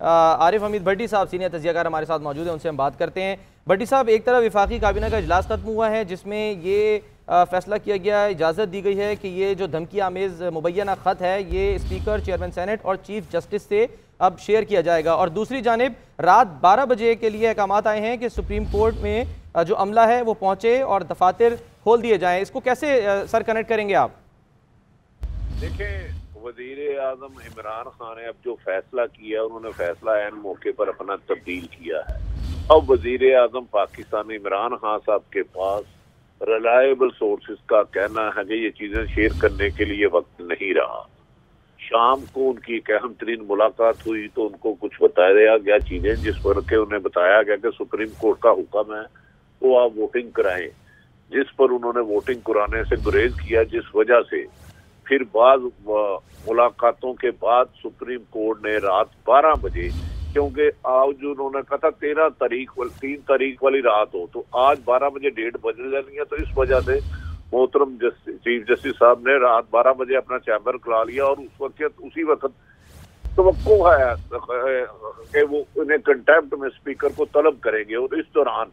आरिफ हमीद भट्टी साहब सीनियर तजियाकार हमारे साथ मौजूद हैं, उनसे हम बात करते हैं। भट्टी साहब, एक तरफ वफाकी काबीना का इजलास खत्म हुआ है जिसमें ये फैसला किया गया, इजाज़त दी गई है कि ये जो धमकी आमेज़ मुबैना ख़त है ये स्पीकर, चेयरमैन सेनेट और चीफ जस्टिस से अब शेयर किया जाएगा। और दूसरी जानिब रात 12 बजे के लिए अहकाम आए हैं कि सुप्रीम कोर्ट में जो अमला है वो पहुँचे और दफातर खोल दिए जाएँ। इसको कैसे सर कनेक्ट करेंगे आप? देखें, वजीर आजम इमरान खान ने अब जो फैसला किया, उन्होंने फैसला ऐन मौके पर अपना तब्दील किया है। अब वजीर आजम पाकिस्तान इमरान खान साहब के पास रिलायबल सोर्सेज का कहना है कि ये चीजें शेयर करने के लिए वक्त नहीं रहा। शाम को उनकी एक अहम तरीन मुलाकात हुई तो उनको कुछ बताया गया चीजें, जिस पर के उन्हें बताया गया कि सुप्रीम कोर्ट का हुक्म है वो आप वोटिंग कराएं, जिस पर उन्होंने वोटिंग कराने से गुरेज किया, जिस वजह से फिर बाद मुलाकातों के बाद सुप्रीम कोर्ट ने रात 12 बजे, क्योंकि आज जो उन्होंने कहा था 3 तारीख वाली रात हो, तो आज 12 बजे डेट बदल जानी है, तो इस वजह से मोहतरम चीफ जस्टिस साहब ने रात 12 बजे अपना चैम्बर खुला लिया और उसी वक्त तवक्को है कि वो उन्हें कंटेम्प्ट में स्पीकर को तलब करेंगे और इस दौरान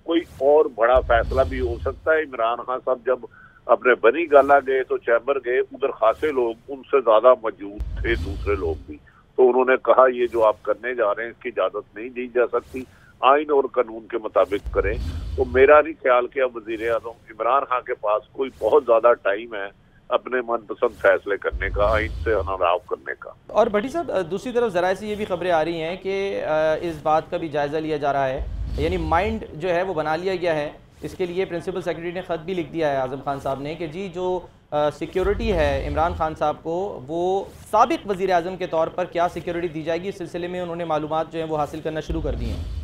कोई और बड़ा फैसला भी हो सकता है। इमरान खान साहब जब अपने बनी गाला गए तो चैम्बर गए, उधर खासे लोग उनसे ज्यादा मौजूद थे, दूसरे लोग भी, तो उन्होंने कहा ये जो आप करने जा रहे हैं इसकी इजाजत नहीं दी जा सकती, आइन और कानून के मुताबिक करें। तो मेरा नहीं ख्याल कि अब वजीर आजम इमरान खान के पास कोई बहुत ज्यादा टाइम है अपने मनपसंद फैसले करने का, आइन से अनाराव करने का। और भट्टी साहब, दूसरी तरफ जराए से ये भी खबरें आ रही हैं कि इस बात का भी जायजा लिया जा रहा है, यानी माइंड जो है वो बना लिया गया है। इसके लिए प्रिंसिपल सेक्रेटरी ने ख़त भी लिख दिया है आज़म खान साहब ने कि जी जो सिक्योरिटी है इमरान खान साहब को, वो साबिक वज़ीर आज़म के तौर पर क्या सिक्योरिटी दी जाएगी, इस सिलसिले में उन्होंने मालूमात जो है वो हासिल करना शुरू कर दी हैं।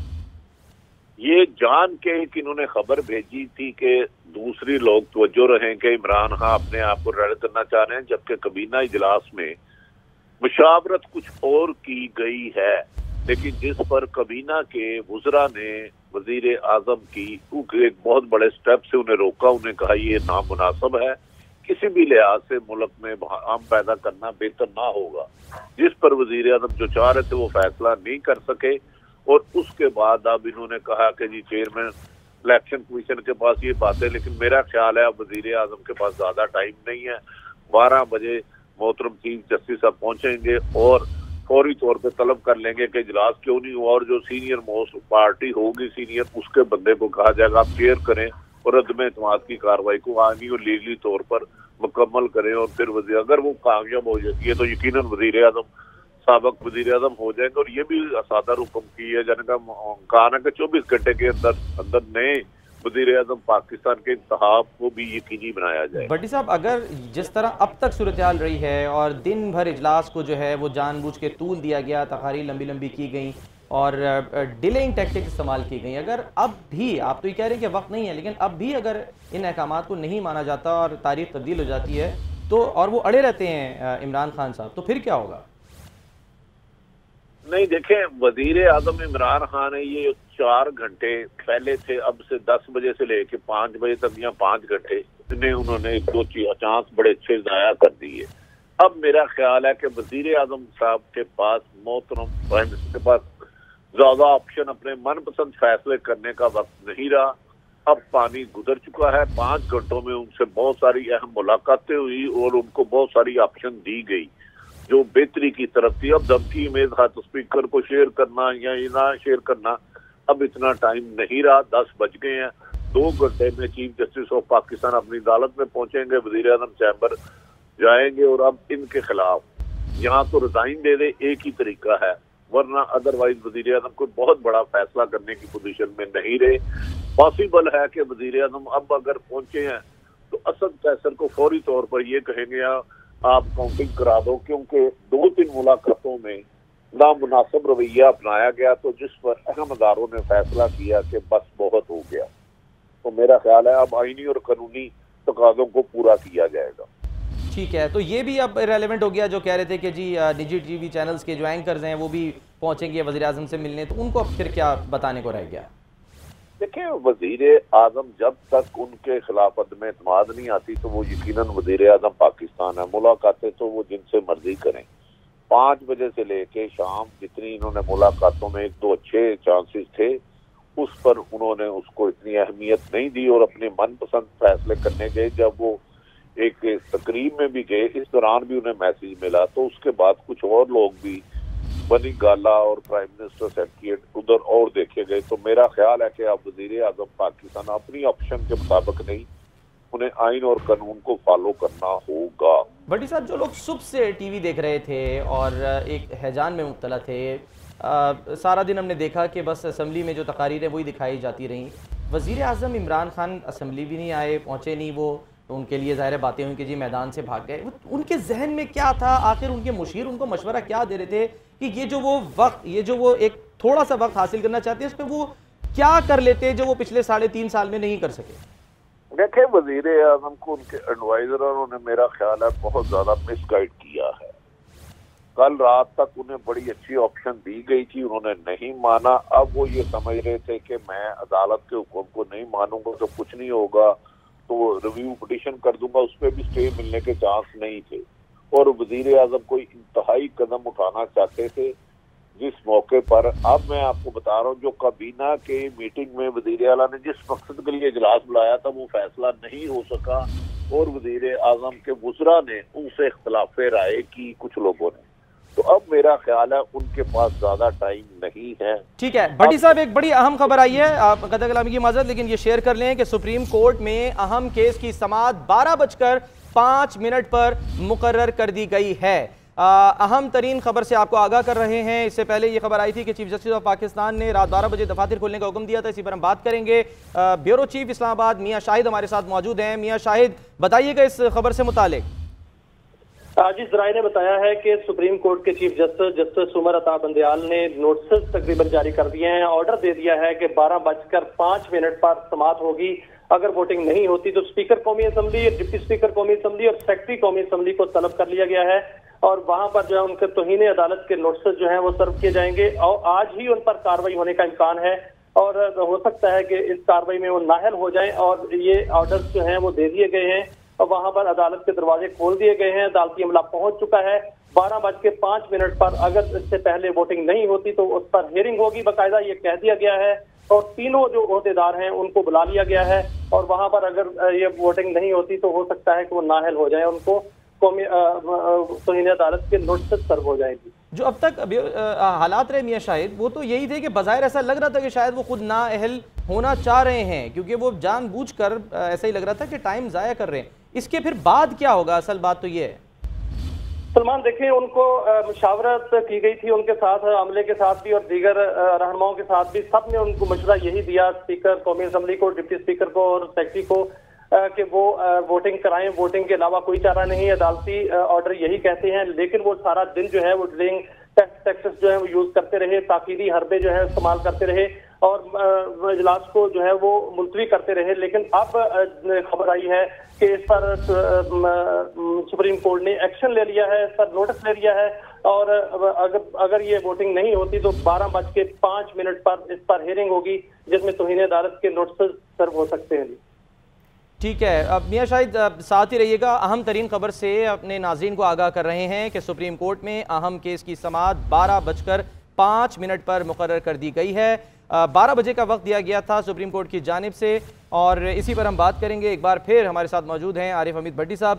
ये जान के कि इन्होंने खबर भेजी थी कि दूसरी लोग तवज्जो रहें कि इमरान खान अपने आप को रद्द करना चाह रहे हैं, जबकि कबीना इजलास में मुशावरत कुछ और की गई है, लेकिन जिस पर कबीना के वुज़रा ने वजीर आजम की एक बहुत बड़े स्टेप से उन्हें रोका। उन्हें कहा ये नामुनासिब है, किसी भी लिहाज से मुल्क में आम पैदा करना बेहतर ना होगा, जिस पर वजीर आजम जो चाह रहे थे वो फैसला नहीं कर सके। और उसके बाद अब इन्होंने कहा कि जी चेयरमैन इलेक्शन कमीशन के पास ये बात है, लेकिन मेरा ख्याल है अब वजीर आजम के पास ज्यादा टाइम नहीं है। 12 बजे मोहतरम चीफ जस्टिस साहब पहुंचेंगे और फौरी तौर पे तलब कर लेंगे कि इजलास क्यों नहीं हुआ, और जो सीनियर मोस्ट पार्टी होगी सीनियर, उसके बंदे को कहा जाएगा आप चेयर करें और रद्द एतमाद की कार्रवाई को आईनी और लीगली तौर पर मुकम्मल करें। और फिर वजीर अगर वो कामयाब हो जाती है तो यकीनन वजीर आजम साबिक वजीर आजम हो जाएंगे। और ये भी सादा हुक्म किया जाने का कहा है कि 24 घंटे के अंदर नए वजीर आजम पाकिस्तान के इंतखाब को भी यकीनी बनाया जाए। भट्टी साहब, अगर जिस तरह अब तक सूरत हाल रही है और दिन भर इजलास को जो है वो जानबूझ के तूल दिया गया, तकारीर लंबी लंबी की गई और डिलेइंग टैक्टिक्स इस्तेमाल की गई, अगर अब भी आप तो ये कह रहे हैं कि वक्त नहीं है, लेकिन अब भी अगर इन अहकामात को नहीं माना जाता और तारीख तब्दील हो जाती है तो, और वो अड़े रहते हैं इमरान खान साहब, तो फिर क्या होगा? नहीं, देखें, वजीर आजम इमरान खान है, ये 4 घंटे पहले थे, अब से 10 बजे से लेके 5 बजे तक या 5 घंटे इन्हें उन्होंने 1-2 चांस बड़े अच्छे जाया कर दिए। अब मेरा ख्याल है कि वजीर आजम साहब के पास मोहतरम प्राइम मिनिस्टर के पास ज्यादा ऑप्शन अपने मनपसंद फैसले करने का वक्त नहीं रहा। अब पानी गुजर चुका है। 5 घंटों में उनसे बहुत सारी अहम मुलाकातें हुई और उनको बहुत सारी ऑप्शन दी गई जो बेहतरी की तरफ थी। अब धमकी में था तो स्पीकर को शेयर करना या ना शेयर करना, अब इतना टाइम नहीं रहा। 10 बज गए हैं। 2 घंटे में चीफ जस्टिस ऑफ पाकिस्तान अपनी अदालत में पहुंचेंगे, वजीर आजम चैम्बर जाएंगे और अब इनके खिलाफ यहाँ तो रिजाइन दे दे, एक ही तरीका है, वरना अदरवाइज वजीर आजम कोई बहुत बड़ा फैसला करने की पोजीशन में नहीं रहे। पॉसिबल है कि वजीर आजम अब अगर पहुंचे हैं तो असद कैसर को फौरी तौर पर ये कहेंगे आप काउंटिंग करा दो, क्योंकि 2-3 मुलाकातों में नामुनासिब रवैया अपनाया गया, तो जिस पर अहम अदारों ने फैसला किया कि बस बहुत हो गया। तो मेरा ख्याल है अब आईनी और कानूनी तकाज़ों को पूरा किया जाएगा। ठीक है, तो ये भी अब रेलेवेंट हो गया जो कह रहे थे कि जी निजी टीवी चैनल्स के जो एंकर्स हैं वो भी पहुंचेंगे वज़ीर आज़म से मिलने, तो उनको अब फिर क्या बताने को रह गया? देखिए, वजीर आजम जब तक उनके खिलाफ अदम एतमाद नहीं आती तो वो यकीनन वजीर आजम पाकिस्तान है। मुलाकातें तो वो जिनसे मर्जी करें, 5 बजे से लेके शाम जितनी इन्होंने मुलाकातों में 1-2 अच्छे चांसेस थे, उस पर उन्होंने उसको इतनी अहमियत नहीं दी और अपने मनपसंद फैसले करने गए। जब वो एक तकरीब में भी गए, इस दौरान भी उन्हें मैसेज मिला, तो उसके बाद कुछ और लोग भी बनी गाला और प्राइम मिनिस्टर सेक्रेटरीट उधर और देखे गए। तो मेरा ख्याल है कि अब वजीर आजम पाकिस्तान अपनी ऑप्शन के मुताबिक नहीं, उन्हें आइन और कानून को फॉलो करना होगा। भट्टी साहब, जो लोग सुबह से टीवी देख रहे थे और एक हैजान में मुब्तला थे, सारा दिन हमने देखा कि बस असम्बली में जो तकारीरें वही दिखाई जाती रहीं, वज़ीर आज़म इमरान खान असम्बली भी नहीं आए, पहुँचे नहीं वो, तो उनके लिए ज़ाहिर बातें हुई कि जी मैदान से भाग गए। उनके जहन में क्या था? आखिर उनके मुशीर उनको मशवरा क्या दे रहे थे कि ये जो वो वक्त, ये जो वो एक थोड़ा सा वक्त हासिल करना चाहते हैं, इस पर वो क्या कर लेते जो वो पिछले 3.5 साल में नहीं कर सके? देखे, वजीर आजम को उनके एडवाइजरों ने मेरा ख्याल है बहुत ज्यादा मिसगाइड किया है। कल रात तक उन्हें बड़ी अच्छी ऑप्शन दी गई थी, उन्होंने नहीं माना। अब वो ये समझ रहे थे कि मैं अदालत के हुक्म को नहीं मानूंगा तो कुछ नहीं होगा, तो रिव्यू पिटीशन कर दूंगा, उस पर भी स्टे मिलने के चांस नहीं थे। और वजीर आजम कोई इंतहाई कदम उठाना चाहते थे, जिस मौके पर अब मैं आपको बता रहा हूँ, जो काबीना के मीटिंग में वजीर आला ने जिस मकसद के लिए इजलास बुलाया था वो फैसला नहीं हो सका, और वजीर आजम के वज़रा ने उनसे इख्तिलाफ राय की कुछ लोगों ने। तो अब मेरा ख्याल है उनके पास ज्यादा टाइम नहीं है। ठीक है भट्टी साहब, एक बड़ी अहम खबर आई है, आप कदर कलामी की माजरत, लेकिन ये शेयर कर लें कि सुप्रीम कोर्ट में अहम केस की समाअत 12:05 पर मुकर्रर कर दी गई है। अहम तरीन खबर से आपको आगाह कर रहे हैं। इससे पहले ये खबर आई थी कि चीफ जस्टिस ऑफ पाकिस्तान ने रात 12 बजे दफातर खोलने का हुक्म दिया था, इसी पर हम बात करेंगे। ब्यूरो चीफ इस्लामाबाद मियां शाहिद हमारे साथ मौजूद हैं। मियां शाहिद, बताइएगा इस खबर से मुतालिक। जिस जराये ने बताया है कि सुप्रीम कोर्ट के चीफ जस्टिस उमर अता बंदयाल ने नोटिस तकरीबन जारी कर दिए हैं, ऑर्डर दे दिया है कि 12:05 पर समाअत होगी। अगर वोटिंग नहीं होती तो स्पीकर कौमी असम्बली, डिप्टी स्पीकर कौमी असम्बली और सेक्रेटरी कौमी असम्बली को तलब कर लिया गया है, और वहां पर जो है उनके तौहीन अदालत के नोटिस जो है वो सर्व किए जाएंगे, और आज ही उन पर कार्रवाई होने का इम्कान है। और हो सकता है कि इस कार्रवाई में वो नाअहल हो जाएं, और ये ऑर्डर्स जो हैं वो दे दिए गए हैं और वहां पर अदालत के दरवाजे खोल दिए गए हैं। अदालती अमला पहुंच चुका है। 12:05 पर अगर इससे पहले वोटिंग नहीं होती तो उस पर हियरिंग होगी, बाकायदा ये कह दिया गया है, और तीनों जो ओहदेदार हैं उनको बुला लिया गया है, और वहां पर अगर ये वोटिंग नहीं होती तो हो सकता है कि वो नाअहल हो जाए, उनको कौमी तौहीन अदालत के नोटिस सर्व हो जाएगी। जो अब तक हालात रहे मियां शाहिद, वो तो यही थे कि बज़ाहिर ऐसा लग रहा था कि शायद वो खुद नाअहल होना चाह रहे हैं, क्योंकि वो जानबूझकर ऐसा ही लग रहा था कि टाइम ज़ाया कर रहे हैं। इसके फिर बाद क्या होगा? असल बात तो ये है सलमान, देखिए उनको मुशावरत की गई थी उनके साथ, अमले के साथ भी और दीगर रहनुमाओं के साथ भी, सब ने उनको मशवरा यही दिया, स्पीकर कौमी असम्बली को, डिप्टी स्पीकर को और सेक्रेटरी को, कि वो वोटिंग कराएं। वोटिंग के अलावा कोई चारा नहीं, अदालती ऑर्डर यही कहते हैं। लेकिन वो सारा दिन जो है वो डिलेइंग टैक्सेस जो है वो यूज करते रहे, ताकीदी हरबे जो है इस्तेमाल करते रहे, और इजलास को जो है वो मुलतवी करते रहे। लेकिन अब खबर आई है कि इस पर सुप्रीम कोर्ट ने एक्शन ले लिया है, इस पर नोटिस ले लिया है, और अगर ये वोटिंग नहीं होती तो 12:05 पर इस पर हियरिंग होगी, जिसमें तौहीन अदालत के नोटिस सर्व हो सकते हैं। ठीक है, अब मियां शाहिद साथ ही रहिएगा। अहम तरीन खबर से अपने नाज़रीन को आगाह कर रहे हैं कि सुप्रीम कोर्ट में अहम केस की समाअत 12:05 पर मुकर्रर कर दी गई है। 12 बजे का वक्त दिया गया था सुप्रीम कोर्ट की जानिब से, और इसी पर हम बात करेंगे। एक बार फिर हमारे साथ मौजूद हैं आरिफ हमीद भट्टी साहब।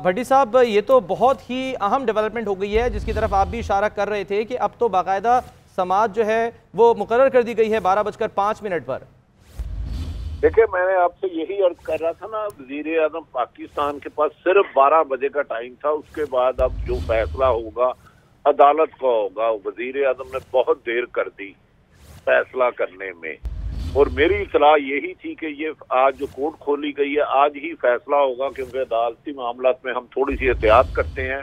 भट्टी साहब, ये तो बहुत ही अहम डेवलपमेंट हो गई है, जिसकी तरफ आप भी इशारा कर रहे थे कि अब तो बाकायदा समाअत जो है वो मुकर्रर कर दी गई है 12:05 पर। देखिए, मैंने आपसे यही अर्ज कर रहा था ना, वजीर आजम पाकिस्तान के पास सिर्फ 12 बजे का टाइम था। उसके बाद अब जो फैसला होगा अदालत का होगा। वजीर आजम ने बहुत देर कर दी फैसला करने में, और मेरी इतला यही थी कि ये आज जो कोर्ट खोली गई है आज ही फैसला होगा, क्योंकि अदालती मामलात में हम थोड़ी सी एहतियात करते हैं,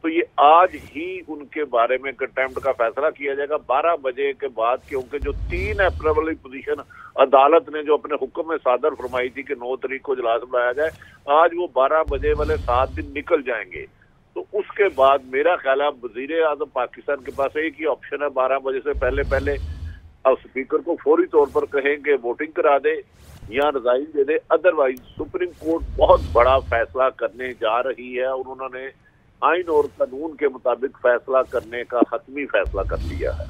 तो ये आज ही उनके बारे में कंटेम्प्ट का फैसला किया जाएगा 12 बजे के बाद। क्योंकि जो 3 अप्रैल वाली पोजीशन अदालत ने जो अपने हुक्म में सादर फरमाई थी कि 9 तारीख को इजलास बुलाया जाए, आज वो 12 बजे वाले 7 दिन निकल जाएंगे। तो उसके बाद मेरा ख्याल है वजीर आजम पाकिस्तान के पास एक ही ऑप्शन है, 12 बजे से पहले अब स्पीकर को फौरी तौर पर कहेंगे वोटिंग करा दे या रिजाइन दे दे। अदरवाइज सुप्रीम कोर्ट बहुत बड़ा फैसला करने जा रही है, और उन्होंने आइन और कानून के मुताबिक फैसला करने का हतमी फैसला कर लिया है।